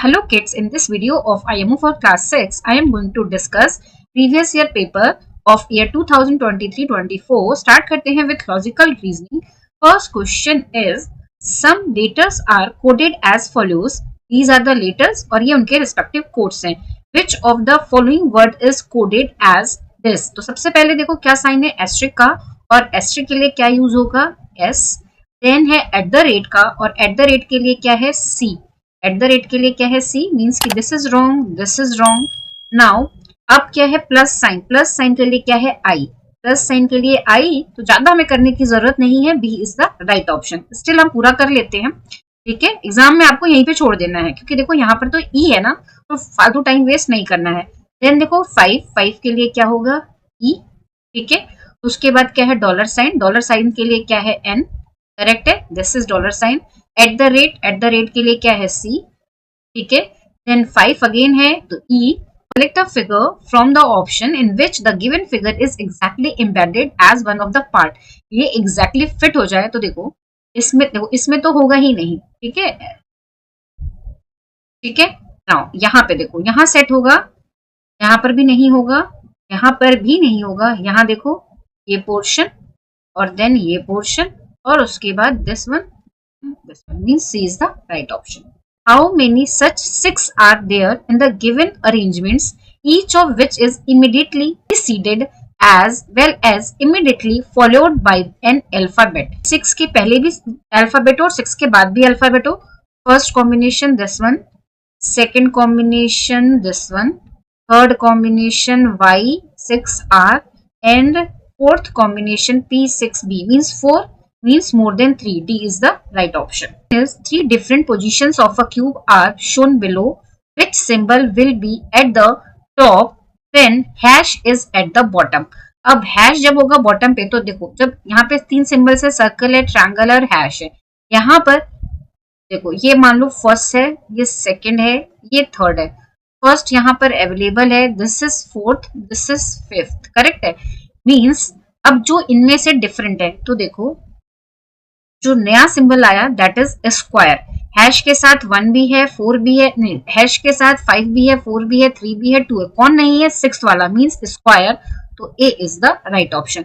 Hello kids, in this video of IMO for class 6, I am going to discuss previous year paper of year 2023-24. Start करते हैं with logical reasoning. First question is, some letters are coded as follows. These are the letters और ये उनके respective codes हैं. Which of the following word is coded as this? तो सबसे पहले देखो क्या साइन है एस्ट्रिक का, और एस्ट्रिक के लिए क्या यूज होगा s. देन है एट द रेट का, और एट द रेट के लिए क्या है c. एट द रेट के लिए क्या है सी, मीन्स कि this is wrong, this is wrong. Now अब क्या है प्लस साइन, प्लस साइन के लिए क्या है आई, प्लस साइन के लिए आई. तो ज्यादा हमें करने की जरूरत नहीं है, B is the right option. Still हम पूरा कर लेते हैं, ठीक है. एग्जाम में आपको यहीं पे छोड़ देना है, क्योंकि देखो यहाँ पर तो ई है ना, तो फालतू टाइम वेस्ट नहीं करना है. देन देखो फाइव, फाइव के लिए क्या होगा ई, ठीक है. उसके बाद क्या है डॉलर साइन, डॉलर साइन के लिए क्या है एन, करेक्ट है, this is dollar sign. At the rate के लिए क्या है सी, ठीक है. देन 5 अगेन है तो E. Select a figure from the option in which the given figure is exactly embedded as one of the part. ये एग्जैक्टली फिट हो जाए, तो देखो इसमें तो होगा ही नहीं, ठीक है, ठीक है. नाउ यहाँ पे देखो, यहाँ सेट होगा, यहाँ पर भी नहीं होगा, यहाँ पर भी नहीं होगा. यहाँ देखो ये पोर्शन और देन ये पोर्शन, और उसके बाद this one means C is the right option. How many such 6 are there in the given arrangements, each of which is immediately preceded as well as immediately followed by an alphabet? 6 के पहले भी alphabet और 6 के बाद भी alphabet हो. First combination this one, second combination this one, third combination Y6R and fourth combination P6B means 4 means more than 3. D is the right option. Is 3 different positions of a cube are shown below. Which symbol will be at the top when hash is at the bottom? अब hash जब होगा bottom पे, तो देखो जब यहाँ पे 3 symbols है, सर्कल है, ट्रायंगल और हैश है. यहाँ पर देखो ये मान लो फर्स्ट है, ये सेकंड है, ये थर्ड है. फर्स्ट यहाँ पर अवेलेबल है, this is fourth, this is fifth, correct है. मीन्स अब जो इनमें से डिफरेंट है, तो देखो जो नया सिंबल आया दैट इज स्क्वायर. हैश के साथ 1 भी है, 4 भी है, नहीं हैश के साथ 5 भी है, 4 भी है, 3 भी है, 2 है, कौन नहीं है 6 वाला, मींस स्क्वायर. तो A is the right option.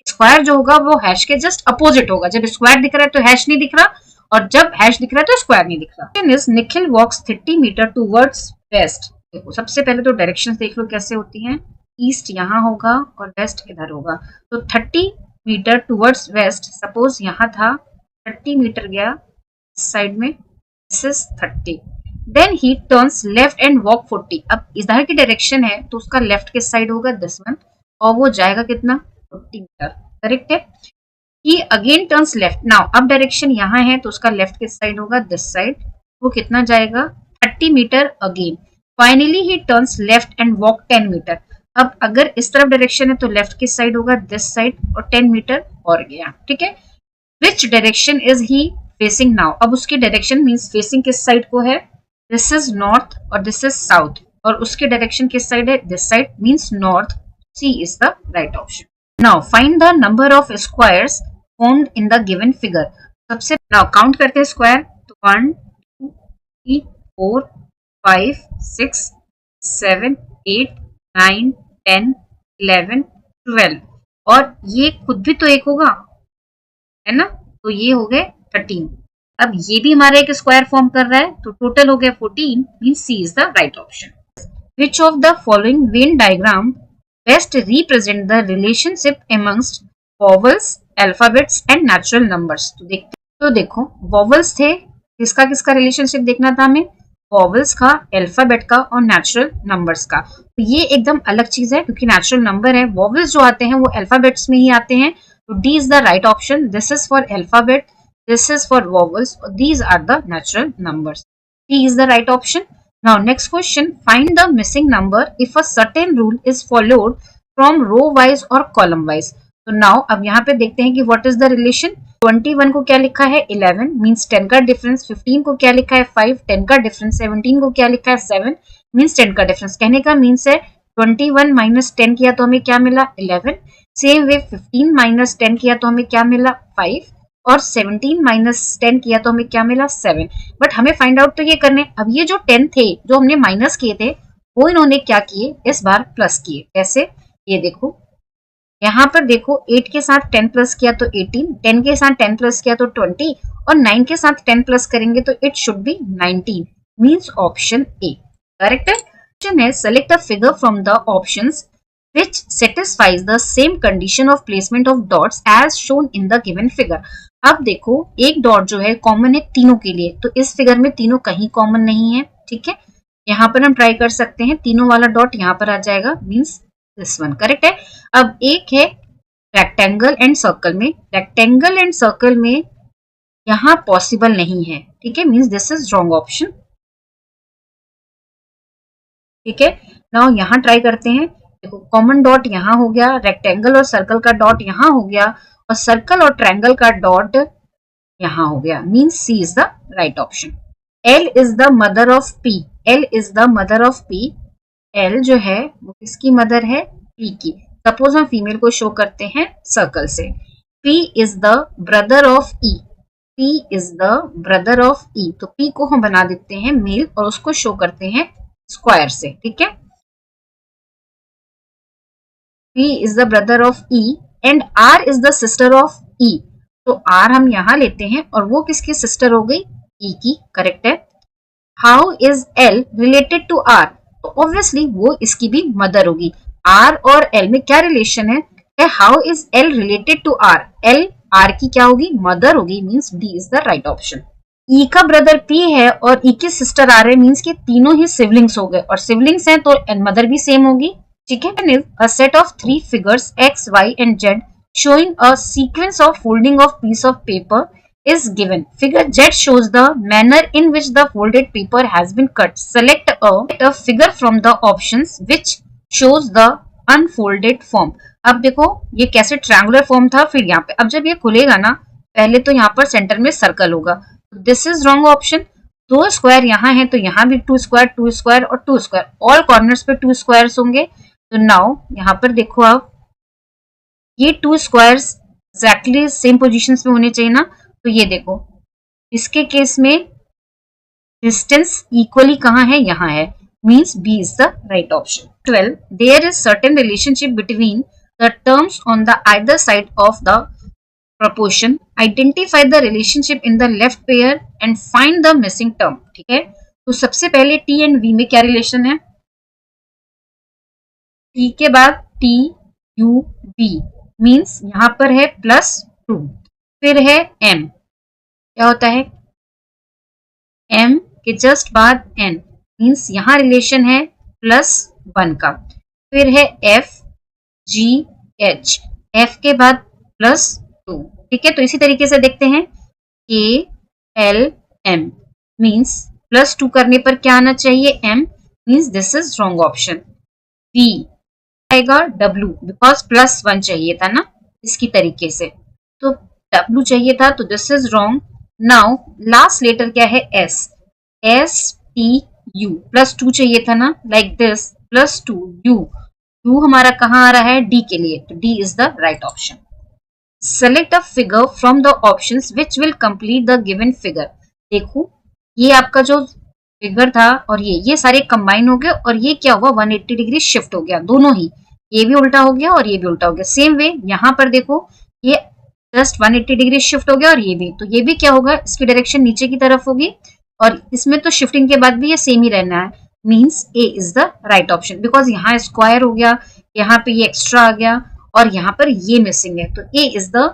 Square जो होगा वो हैश के जस्ट अपोजिट होगा. जब स्क्वायर दिख रहा है तो हैश नहीं दिख रहा, और जब हैश दिख रहा है तो स्क्वायर नहीं दिख रहा. निखिल वॉक्स 30 मीटर टूवर्ड्स वेस्ट. देखो सबसे पहले तो डायरेक्शन देख लो कैसे होती हैं. ईस्ट यहाँ होगा और वेस्ट इधर होगा. तो 30 मीटर टूवर्ड्स वेस्ट, सपोज यहाँ था 30 मीटर गया साइड में, this is 30. Then he turns left and walk 40. अब इधर की डायरेक्शन है तो उसका लेफ्ट के साइड होगा दिस वन, और वो जाएगा कितना 40 मीटर, करेक्ट है. ही अगेन टर्न्स लेफ्ट. नाउ अब डायरेक्शन यहाँ है तो उसका लेफ्ट के साइड होगा दिस साइड, वो कितना जाएगा 30 metre again. Finally he turns left and walk 10 metre. अब अगर इस तरफ डायरेक्शन है तो लेफ्ट के साइड होगा दिस साइड, और 10 मीटर और गया, ठीक है. Which direction is he facing now? अब उसकी डायरेक्शन मीन्स फेसिंग किस साइड को है, दिस इज नॉर्थ और दिस इज साउथ, और उसके डायरेक्शन किस साइड है, this side means north. C is the right option. Now find the number of squares formed in the given figure. सबसे now count करते हैं स्क्वायर. तो 1 2 3 4 5 6 7 8 9 10 11 12, और ये खुद भी तो एक होगा, है ना, तो ये हो गए 13. अब ये भी हमारा एक स्क्वायर फॉर्म कर रहा है, तो टोटल हो गया 14, means C is the right option. Which of the following Venn diagram best represent the relationship amongst vowels, alphabets and natural numbers. तो देखो वॉवल्स थे, किसका किसका रिलेशनशिप देखना था हमें, वॉवल्स का, अल्फाबेट का और नेचुरल नंबर्स का. तो ये एकदम अलग चीज है, क्योंकि नेचुरल नंबर है, वॉवल्स जो आते हैं वो अल्फाबेट्स में ही आते हैं. So D is the right option. This is for alphabet. This is for vowels. These are the natural numbers. D is the right option. Now next question. Find the missing number if a certain rule is followed from row wise or column wise. So now अब यहाँ पे देखते हैं कि what is the relation. 21 को क्या लिखा है 11 means 10 का डिफरेंस. 15 को क्या लिखा है 5, 10 का डिफरेंस. 17 को क्या लिखा है 7 means 10 का डिफरेंस. कहने का मीन्स है 21 माइनस 10 किया तो हमें क्या मिला 11. सेम वे 15 माइनस 10 किया तो हमें क्या मिला 5. और 17 माइनस 10 किया तो हमें क्या मिला 7। बट हमें फाइंड आउट तो ये करने, अब ये जो 10 थे जो हमने माइनस किए थे वो इन्होंने क्या किए, इस बार प्लस किए। कैसे, ये देखो यहाँ पर देखो 8 के साथ 10 प्लस किया तो 18, 10 के साथ 10 प्लस किया तो 20 और 9 के साथ 10 प्लस करेंगे तो it should be 19, means option A correct है। क्वेश्चन है select a figure from the options which satisfies the same condition of placement of dots as shown in the given figure। अब देखो एक डॉट जो है common है तीनों के लिए, तो इस फिगर में तीनों कहीं कॉमन नहीं है, ठीक है। यहाँ पर हम ट्राई कर सकते हैं, तीनों वाला डॉट यहाँ पर आ जाएगा, मींस दिस वन करेक्ट है। अब एक है रेक्टेंगल एंड सर्कल में, रेक्टेंगल एंड सर्कल में यहाँ पॉसिबल नहीं है, ठीक है, means this is wrong option, ठीक है। नाउ यहाँ ट्राई करते हैं, देखो कॉमन डॉट यहाँ हो गया, रेक्टेंगल और सर्कल का डॉट यहाँ हो गया और सर्कल और ट्रायंगल का डॉट यहाँ हो गया, means C is the right option. L is the mother of P, L is the mother of P, L जो है वो किसकी मदर है, पी की। सपोज हम फीमेल को शो करते हैं सर्कल से, P is the brother of E, P is the brother of E, तो पी को हम बना देते हैं मेल और उसको शो करते हैं स्क्वायर से, ठीक है। P is the brother of E and R is the sister of E, तो R हम यहां लेते हैं और वो किसकी सिस्टर हो गई, E की, करेक्ट है। How is L related to R, तो ऑब्वियसली वो इसकी भी मदर होगी। R और L में क्या रिलेशन है, How is L related to R, L R की क्या होगी, मदर होगी, means D is the right option। E का ब्रदर P है और E की सिस्टर R है, मींस के तीनों ही सिबलिंग्स हो गए और सिबलिंग्स हैं तो मदर भी सेम होगी, ठीक है। A set of 3 figures x, y and z showing a sequence of folding of piece of paper is given. Figure Z shows the manner in which the folded paper has been cut. Select a figure from the options which shows the unfolded form. अब देखो ये कैसे triangular form था, फिर यहाँ पे अब जब ये खुलेगा ना, पहले तो यहाँ पर सेंटर में सर्कल होगा, this is wrong option. 2 square यहाँ है तो यहाँ भी 2 स्क्वायर और 2 स्क्वायर, ऑल कॉर्नर्स पे 2 स्क्वायर्स होंगे। तो नाउ यहाँ पर देखो आप ये 2 स्क्वायर्स एग्जैक्टली सेम पोजीशंस में होने चाहिए ना, तो ये देखो इसके केस में डिस्टेंस इक्वली कहाँ है, यहाँ है, means B is the right option. 12 there is certain relationship between the terms on the either side of the proportion, identify the relationship in the left pair and find the missing term, ठीक है। तो सबसे पहले T and V में क्या relation है, T के बाद T U V मीन्स यहां पर है +2, फिर है M, क्या होता है M के जस्ट बाद N मीन्स यहां रिलेशन है +1 का, फिर है F G H, F के बाद +2, ठीक है। तो इसी तरीके से देखते हैं K L M मीन्स +2 करने पर क्या आना चाहिए, M means this is wrong option. V आएगा W बिकॉज +1 चाहिए था ना, इसकी तरीके से तो W चाहिए था, तो this is wrong. Now last letter क्या है S, S T U, +2 चाहिए था ना, लाइक दिस +2 U, U हमारा कहाँ आ रहा है D के लिए, तो D is the right option. Select a figure from the options which will complete the given figure. देखो ये आपका जो फिगर था और ये सारे कंबाइन हो गए और ये क्या हुआ 180 डिग्री शिफ्ट हो गया, दोनों ही, ये भी उल्टा हो गया और ये भी उल्टा हो गया। सेम वे यहाँ पर देखो ये जस्ट 180 डिग्री शिफ्ट हो गया और ये भी, तो ये भी क्या होगा, इसकी डायरेक्शन नीचे की तरफ होगी और इसमें तो शिफ्टिंग के बाद भी ये सेम ही रहना है, means A is the right option because यहाँ स्क्वायर हो गया, यहाँ पे ये एक्स्ट्रा आ गया और यहाँ पर ये मिसिंग है, तो A is the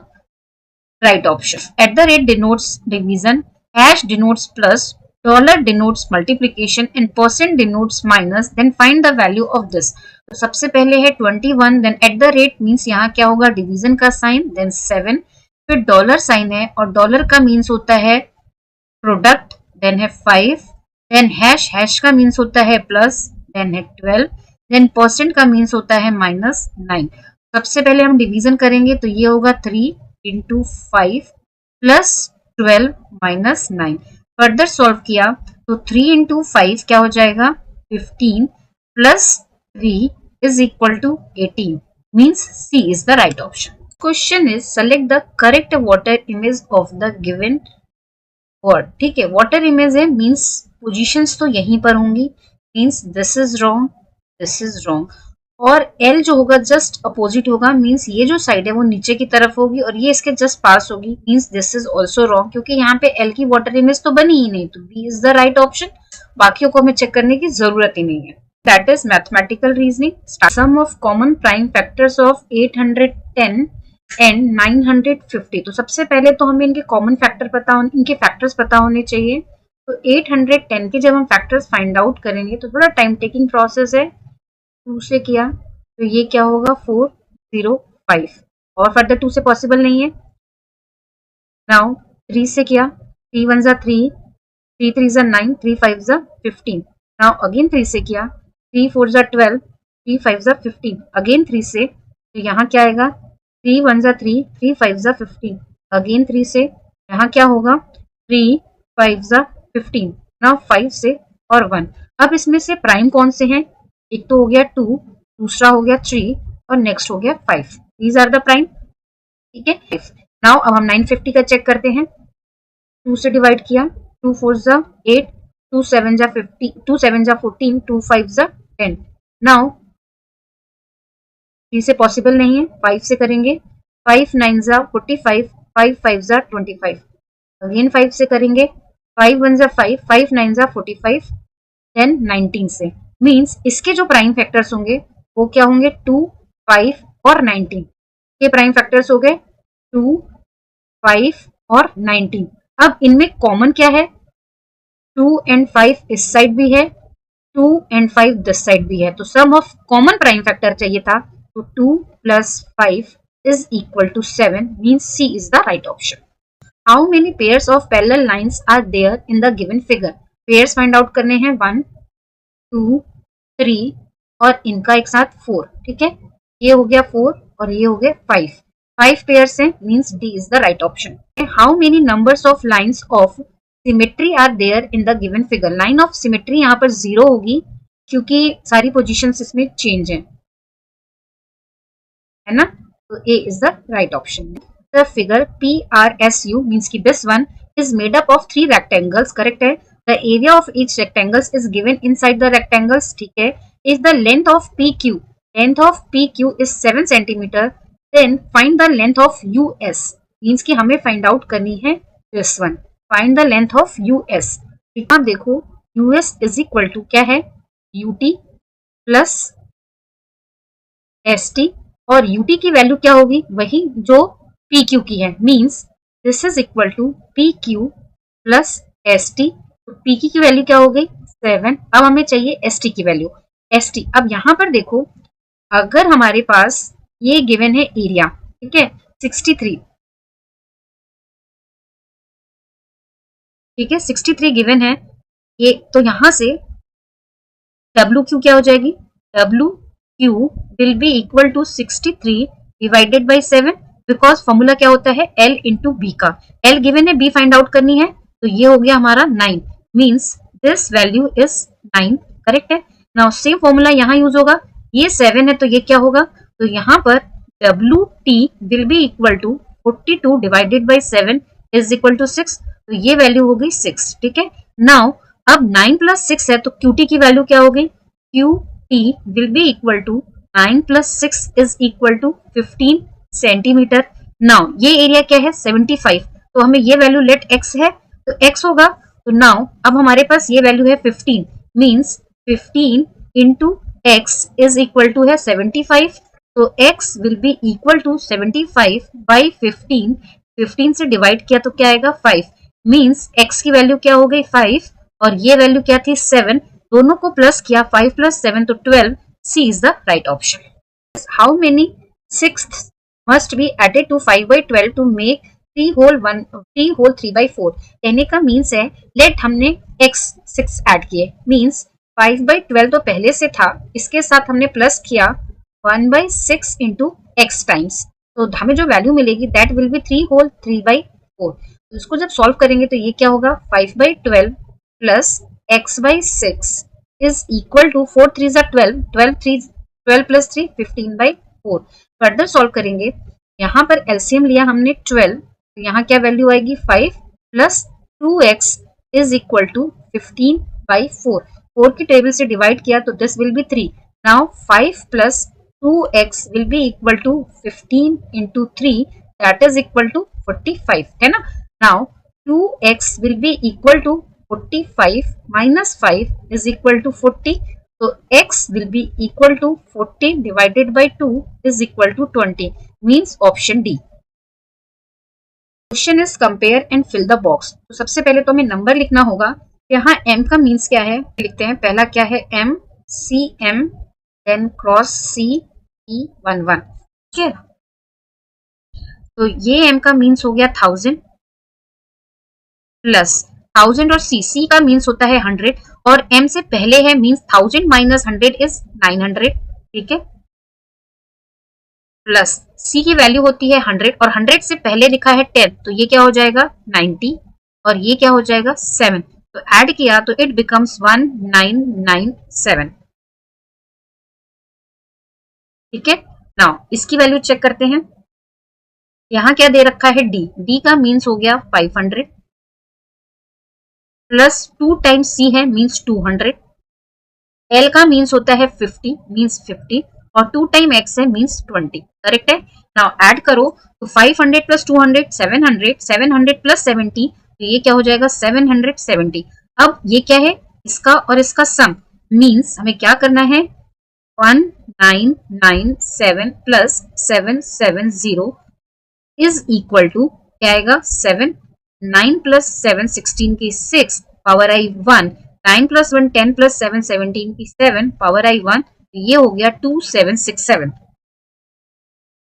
right option. @ Denotes division, hash denotes plus, dollar denotes multiplication and percent denotes minus, then find the value of this. तो सबसे पहले है 21, देन @ मीन्स यहाँ क्या होगा डिवीजन का साइन, देन 7, फिर डॉलर साइन है और डॉलर का मीन्स होता है प्रोडक्ट, देन है 5, देन हैश का मीन्स होता है प्लस, देन है 12, देन परसेंट का मीन्स होता है -9। सबसे पहले हम डिवीजन करेंगे तो ये होगा 3 × 5 प्लस 12 - 9। फर्दर सॉल्व किया तो 3 × 5 क्या हो जाएगा 15 plus 3 is equal to 18, means C is the right option. Question is select the correct water image of the given word. ठीक है, वाटर इमेज है मीन्स पोजीशंस तो यहीं पर होंगी, means this is wrong, this is wrong, और L जो होगा जस्ट अपोजिट होगा, मीन्स ये जो साइड है वो नीचे की तरफ होगी और ये इसके जस्ट पास होगी, means this is also wrong, क्योंकि यहाँ पे एल की वाटर इमेज तो बनी ही नहीं, तो B is the right option. बाकियों को हमें चेक करने की जरूरत ही नहीं है। That is mathematical reasoning. Sum of common prime factors of 810 and 950। तो सबसे पहले तो हमें इनके कॉमन फैक्टर इनके फैक्टर्स पता होने चाहिए। तो 810 के जब हम फैक्टर्स फाइंड आउट करेंगे तो थोड़ा टाइम टेकिंग प्रोसेस है। 2 से किया तो ये क्या होगा 405, और फर्दर 2 से पॉसिबल नहीं है। नाउ 3 से किया, 3 1 जा 3, 3 3 जा 9, 3 5 जा 15। नाउ अगेन 3 से किया, 3 4 जा 12, 3 5 जा 15, अगेन 3 से, तो यहाँ क्या आएगा 3 1 जा 3, 3 5 जा 15, अगेन 3 से, यहाँ क्या होगा 3 5 जा 15। नाउ 5 से और 1। अब इसमें से प्राइम कौन से हैं, एक तो हो गया 2, दूसरा हो गया 3 और नेक्स्ट हो गया 5। These are the prime. ठीक है, नाउ अब हम 950 का चेक करते हैं। 2 से डिवाइड किया, 2 4 जा 8, 2 7 जा 50, 2 7 जा 14, 2 5 जा 10। नाउ 3 से पॉसिबल नहीं है, 5 से करेंगे, 5 9 जा 45, 5 5 जा 25, अगेन 5 से करेंगे, 5 1 जा 5, 5 9 जा 45, देन 19 से। मीन्स इसके जो प्राइम फैक्टर्स होंगे वो क्या होंगे 2 5 और 19 के प्राइम फैक्टर्स हो गए 2 5 और 19। अब इनमें कॉमन क्या है, 2 एंड 5 इस साइड भी है, 2 एंड 5 दिस साइड भी है, तो sum of common prime factor चाहिए था, तो 2 plus 5 is equal to 7, means C is the right option. How many pairs of parallel lines are there in the given figure. Pairs find out करने हैं 1 2 3 और इनका एक साथ 4। ठीक है, ये हो गया 4 और ये हो गया 5, 5 पेयर्स हैं, means D is the right option. How many numbers of lines of symmetry are there in the given figure. Line of symmetry यहाँ पर 0 होगी क्योंकि सारी पोजीशंस इसमें चेंज है ना, तो A is the right option. The figure PRSU means कि this one is made up of 3 rectangles, correct है। The area of each rectangles is given inside the rectangles, ठीक है। Is the length of PQ, length of PQ is 7 centimeter, then find the length of US, means कि हमें find out करनी है this one, find the length of US। आप देखो US is equal to क्या है UT plus ST, और UT की वैल्यू क्या होगी वही जो PQ की है, means this is equal to PQ plus ST। तो PQ की वैल्यू क्या हो गई 7। अब हमें चाहिए ST की वैल्यू। ST अब यहां पर देखो, अगर हमारे पास ये गिवन है एरिया, ठीक है 63, ठीक है 63 गिवन है ये, तो यहां से WQ क्या हो जाएगी, WQ will be equal to 63 divided by 7, because formula क्या होता है L इंटू बी का। L गिवन है, B फाइंड आउट करनी है, तो ये हो गया हमारा 9, means this value is 9, correct है। नाउ सेम फॉर्मूला यहाँ यूज होगा, ये 7 है तो ये क्या होगा, तो यहाँ पर WT will be equal to 42 divided by 7 is equal to 6, तो ये वैल्यू हो गई 6, ठीक है। नाउ अब 9 प्लस 6 है तो QT की वैल्यू क्या हो गई, QT will be equal to 9 plus 6 is equal to 15 centimetre. Now ये एरिया क्या है 75, तो हमें ये वैल्यू लेट x है तो x होगा, तो नाउ अब हमारे पास ये वैल्यू है 15, means 15 into x is equal to है 75, तो x will be equal to 75 by 15, 15 से डिवाइड किया तो क्या आएगा 5, मींस x की वैल्यू क्या हो गई 5 और ये वैल्यू क्या थी 7, दोनों को प्लस किया 5 प्लस 7 तो 12, C is the right option. How many sixth must be added to 5 by 12 to make 3 whole 3 by 4। कहने का मीन्स है, लेट हमने x 6 ऐड किए, मीन्स 5 by 12 तो पहले से था, इसके साथ हमने प्लस किया 1 by 6 इंटू एक्स टाइम्स, तो हमें जो वैल्यू मिलेगी that will be 3 whole 3 by 4। तो इसको जब सॉल्व करेंगे तो ये क्या होगा 5 by 12 plus x by 6 is equal to 4 3 12, 12 plus 3 15 by 4। Further solve करेंगे यहाँ पर एलसीएम लिया हमने 12, तो यहाँ क्या वैल्यू आएगी 5 plus 2x is equal to 15/4। 4 की टेबल से डिवाइड किया तो this will be 3। Now 5 plus 2x will be equal to 15 into 3 that is equal to 45 है ना। Now 2x will be equal to 45 minus 5 is equal to 40. So x will be equal to 40 divided by 2 is equal to 20. Means option D. Question is compare and fill the box. तो सबसे पहले तो हमें number लिखना होगा। यहाँ m का means क्या है लिखते हैं। पहला क्या है m c m then cross c e 1 1 ठीक है। तो ये m का मीन्स हो गया 1000 प्लस 1000 और सी का मीन्स होता है 100 और m से पहले है मीन्स 1000 माइनस 100 इज 900 ठीक है। प्लस c की वैल्यू होती है 100 और 100 से पहले लिखा है 10 तो ये क्या हो जाएगा 90 और ये क्या हो जाएगा 7। तो ऐड किया तो इट बिकम्स 1997 ठीक है। नाउ इसकी वैल्यू चेक करते हैं। यहाँ क्या दे रखा है d का मीन्स हो गया 500 प्लस 2 टाइम्स c है मीन्स 200। l का मीन्स होता है 50 मीन्स 50 और 2 टाइम x है मीन्स 20 करेक्ट है। नाउ ऐड करो तो 500 प्लस 200 700 700 प्लस 70 तो ये क्या हो जाएगा 770। अब ये क्या है इसका और इसका सम मीन्स हमें क्या करना है 1997 प्लस 770 इज इक्वल टू क्या आएगा 7 9 प्लस 7 16 की 6 पावर आई 1 9 प्लस 1 10 प्लस 7 17 की 7 पावर आई 1 ये हो गया 2767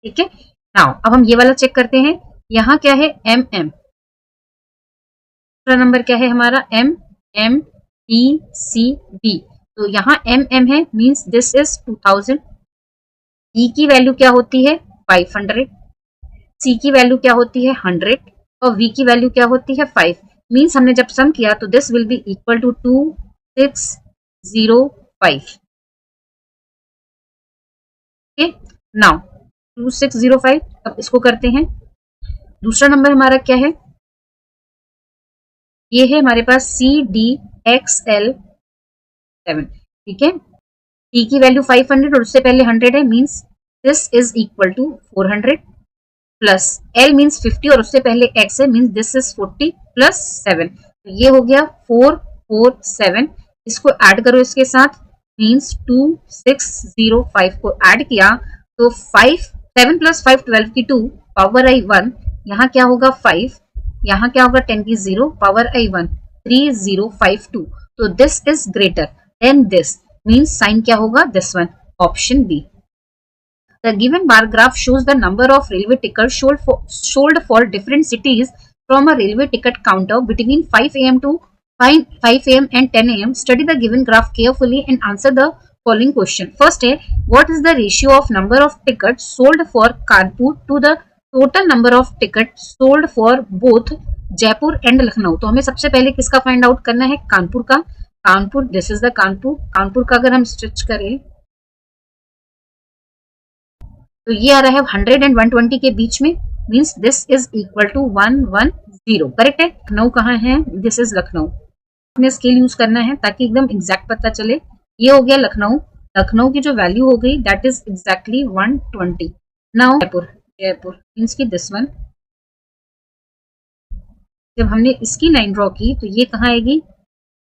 ठीक है। नाउ अब हम ये वाला चेक करते हैं। यहाँ क्या है एम एम दूसरा नंबर क्या है हमारा M M D C B तो यहाँ एम एम है मीन्स दिस इज 2000। ई की वैल्यू क्या होती है 500 सी की वैल्यू क्या होती है 100 और v की वैल्यू क्या होती है 5 मीन्स हमने जब सम किया तो this will be equal to 2605 now 2605। अब इसको करते हैं। दूसरा नंबर हमारा क्या है ये है हमारे पास CDXL7 ठीक है। t की वैल्यू 500 और उससे पहले 100 है means this is equal to 400 plus L means 50 और उससे पहले x है मीन्स दिस इज 40 प्लस 7 तो ये हो गया 447। इसको ऐड करो इसके साथ मीन्स 2605 को ऐड किया तो 7 प्लस 5 12 की 2 पावर आई 1 यहाँ क्या होगा 5 यहाँ क्या होगा 10 की 0 पावर आई 1 3052 तो this is greater than this means sign क्या होगा this one option B. The given bar graph shows the number of railway tickets sold for different cities from a railway ticket counter between 5 a.m. to 5 a.m. and 10 a.m. Study the given graph carefully and answer the following question. First है, what is the ratio of number of tickets sold for Kanpur to the total number of tickets sold for both Jaipur and Lucknow? तो हमें सबसे पहले किसका find out करना है कानपुर का। Kanpur this is the Kanpur का अगर हम स्ट्रेच करें तो ये आ रहा है 100 एंड 120 के बीच में means this is equal to 110 correct है। लखनऊ कहाँ है दिस इज लखनऊ। अपने स्केल यूज करना है ताकि एकदम एग्जैक्ट पता चले। ये हो गया लखनऊ। लखनऊ की जो वैल्यू हो गई that is exactly 120। Now Jaipur means की दिस वन जब हमने इसकी लाइन ड्रॉ की तो ये कहाँ आएगी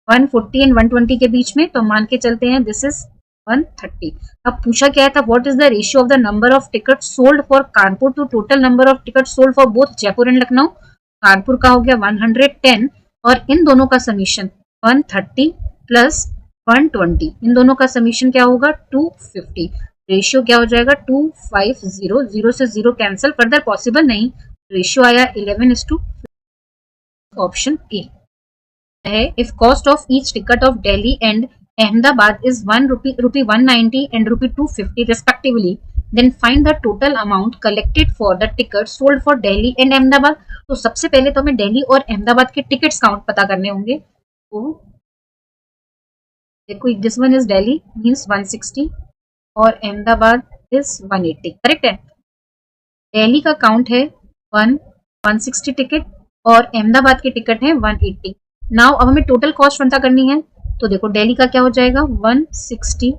140 एंड 120 के बीच में तो मान के चलते हैं दिस इज 130। अब पूछा क्या था what is the ratio of the number of ticket sold for Kanpur to total number of ticket sold for both Jaipur and Lucknow. Kanpur का हो गया 110 और इन दोनों का समीशन 130 प्लस 120 इन दोनों का समीशन क्या होगा 250। रेशियो क्या हो जाएगा 250 0 से 0 कैंसिल फर्दर पॉसिबल नहीं रेशियो आया 11:2 ऑप्शन ए है। If cost of each ticket of Delhi and Ahmedabad is rupee 190 and rupee 250 respectively. Then find the total amount collected for the tickets sold for Delhi and Ahmedabad. तो सबसे पहले तो हमें दिल्ली और अहमदाबाद के टिकट्स काउंट पता करने होंगे। तो देखो this one is Delhi means 160 और अहमदाबाद इज 180 करेक्ट है। दिल्ली का काउंट है 160 टिकट और अहमदाबाद के टिकट है 180। नाउ अब हमें टोटल कॉस्ट पता करनी है, तो देखो दिल्ली का क्या हो जाएगा 160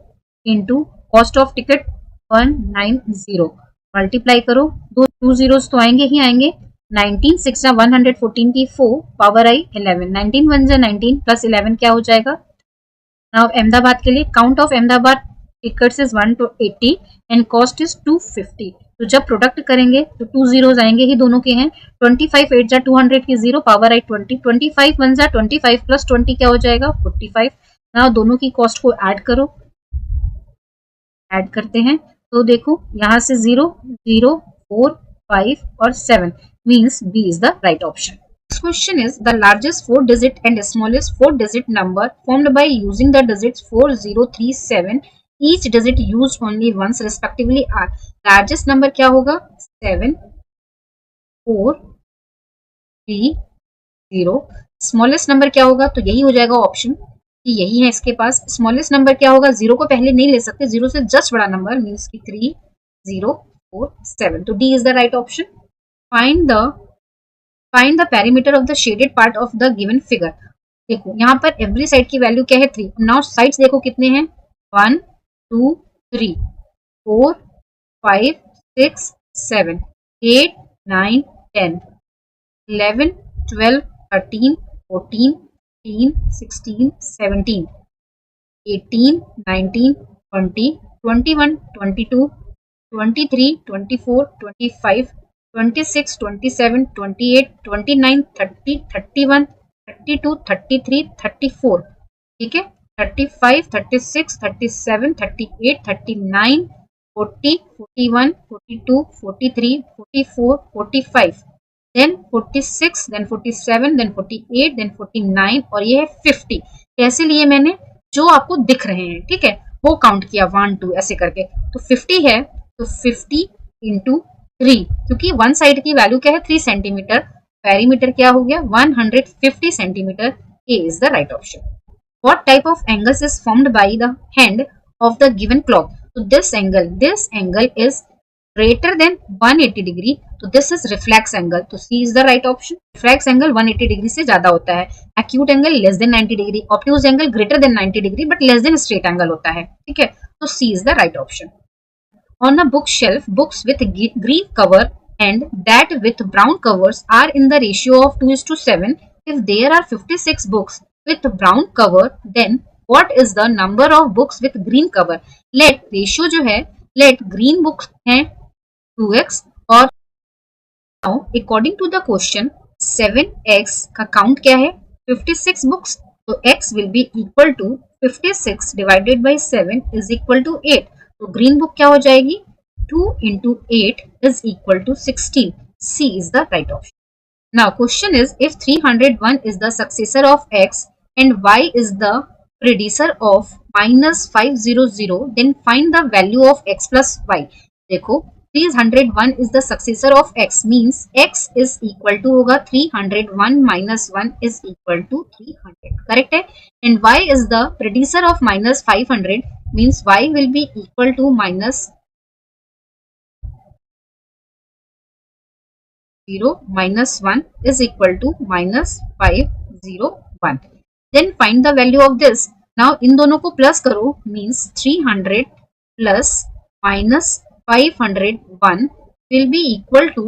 into cost of ticket 190, multiply करो, दो 2 zeros तो आएंगे ही आएंगे। 19 6 114 की 4 पावर आई 11, 19 1 19 प्लस 11 क्या हो जाएगा। नाउ अहमदाबाद के लिए count of Ahmedabad tickets is 180 and cost is 250। तो जब प्रोडक्ट करेंगे तो 2 zeros आएंगे ही, दोनों के हैं। 25 8 जा 200 की 0 पावर आई 20, 25 1 जा 25 प्लस 20 क्या हो जाएगा 45। नाउ दोनों की कॉस्ट को ऐड करो, ऐड करते हैं तो देखो यहाँ से 0 0 4 5 और 7 means B is the right option. Next question is the largest 4-digit and smallest 4-digit number formed by using the digits 4 0 3 7, each digit used only once respectively are. Largest number क्या होगा 7 4 3 0। Smallest number क्या होगा, तो यही हो जाएगा option कि यही है इसके पास। स्मॉलेस्ट नंबर क्या होगा, 0 को पहले नहीं ले सकते, 0 से जस्ट बड़ा नंबर मीन्स कि 3 0 4 7, तो D is the right option. Find the perimeter of the shaded part of the given figure. देखो यहाँ पर एवरी साइड की वैल्यू क्या है 3। नाउ साइड्स देखो कितने हैं 1 2 3 4 5 6 7 8 9 10 11 12 13 14 15 16 17 18 19 20 21 22 23 24 25 26 27 28 29 30 31 32 33 34, ठीक है 35 36 37 38 39 40 41 42 43 44 45, देन 46, देन 47, देन 48, देन 49 और ये है 50। कैसे लिए मैंने, जो आपको दिख रहे हैं, ठीक है वो काउंट किया 1 2 ऐसे करके। तो 50 है तो 50 इंटू 3, क्योंकि वन साइड की वैल्यू क्या है 3 सेंटीमीटर, पेरीमीटर क्या हो गया 150 centimetre. A is the right option. What type of angles is formed by the hand of the given clock, तो this angle is greater than 180 degree, तो this is reflex angle, तो C is the right option. Reflex angle 180 degree से ज्यादा होता है, acute angle less than 90 degree, obtuse angle greater than 90 degree but less than straight angle होता है, ठीक है तो C is the right option. On a bookshelf, books with green cover and that with brown covers are in the ratio of 2:7. If there are 56 books with brown cover, then what is the number of books with green cover? Let ratio जो है, let green books हैं 2x और now according to the question 7x का count क्या है 56 books, तो x will be equal to 56 divided by 7 is equal to 8, तो green book क्या हो जाएगी 2 into 8 is equal to 16. C is the right option. Now question is if 301 is the successor of x and y is the predecessor of minus 500, then find the value of x plus y. देखो 301 is the successor of x means x is equal to होगा 301 minus 1 is equal to 300, correct है, and y is the predecessor of minus 500 means y will be equal to minus 0 minus 1 is equal to minus 501. Then find the value of this. Now इन दोनों को plus करो means 300 plus minus 501 will be equal to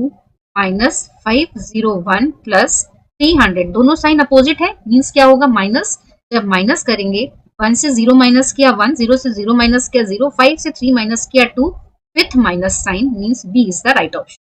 minus 501 plus 300, दोनों sign opposite है means क्या होगा minus, जब minus करेंगे 1 से 0 माइनस किया 1, 0 से 0 माइनस किया 0, 5 से 3 माइनस किया 2 with minus sign means B is the right option.